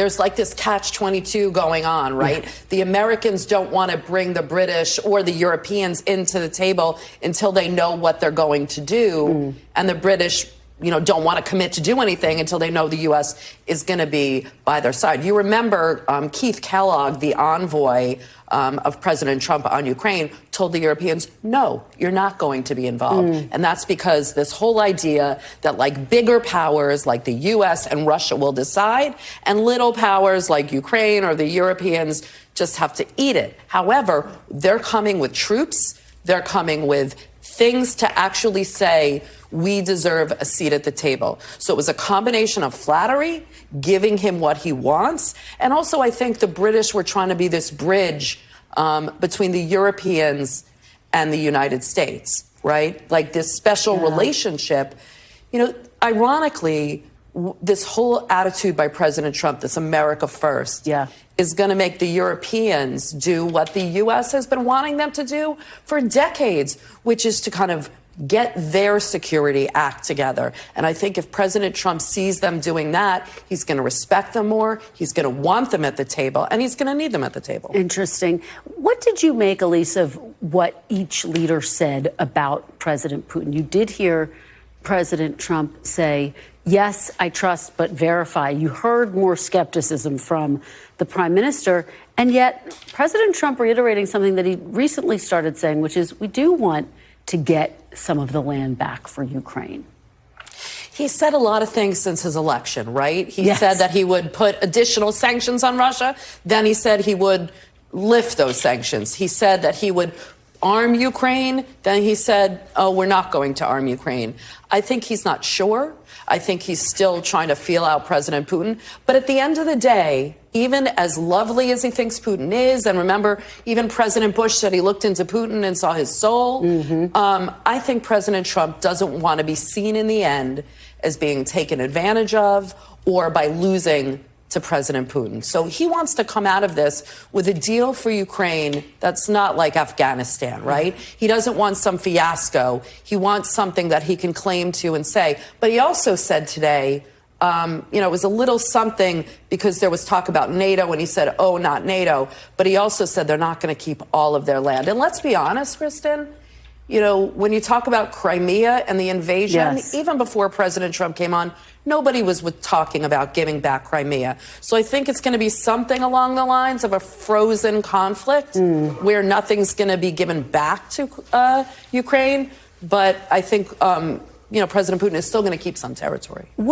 There's like this catch-22 going on, right? Yeah. The Americans don't want to bring the British or the Europeans into the table until they know what they're going to do. And the British, don't want to commit to do anything until they know the U.S. is going to be by their side. You remember Keith Kellogg, the envoy of President Trump on Ukraine, told the Europeans, no, you're not going to be involved. And that's because this whole idea that like bigger powers like the U.S. and Russia will decide, and little powers like Ukraine or the Europeans just have to eat it. However, they're coming with troops. They're coming with things to actually say, we deserve a seat at the table. So it was a combination of flattery, giving him what he wants, and also I think the British were trying to be this bridge between the Europeans and the United States, right? Like this special relationship. Ironically, this whole attitude by President Trump, this America first, is going to make the Europeans do what the U.S. has been wanting them to do for decades, which is to kind of get their security act together. And I think if President Trump sees them doing that, he's going to respect them more, he's going to want them at the table, and he's going to need them at the table. Interesting. What did you make, Elise, of what each leader said about President Putin? You did hear President Trump say, yes, I trust, but verify. You heard more skepticism from the prime minister. And yet President Trump reiterating something that he recently started saying, which is we do want to get some of the land back for Ukraine. He said a lot of things since his election, right? He said that he would put additional sanctions on Russia. Then he said he would lift those sanctions. He said that he would arm Ukraine. Then he said, oh, we're not going to arm Ukraine. I think he's not sure. I think he's still trying to feel out President Putin. But at the end of the day, even as lovely as he thinks Putin is, and remember, even President Bush said he looked into Putin and saw his soul. I think President Trump doesn't want to be seen in the end as being taken advantage of or by losing to President Putin. So he wants to come out of this with a deal for Ukraine that's not like Afghanistan, right? He doesn't want some fiasco. He wants something that he can claim to and say. But he also said today, it was a little something because there was talk about NATO and he said, oh, not NATO. But he also said they're not going to keep all of their land. And let's be honest, Kristen, when you talk about Crimea and the invasion, even before President Trump came on, nobody was talking about giving back Crimea. So I think it's going to be something along the lines of a frozen conflict where nothing's going to be given back to Ukraine. But I think, President Putin is still going to keep some territory.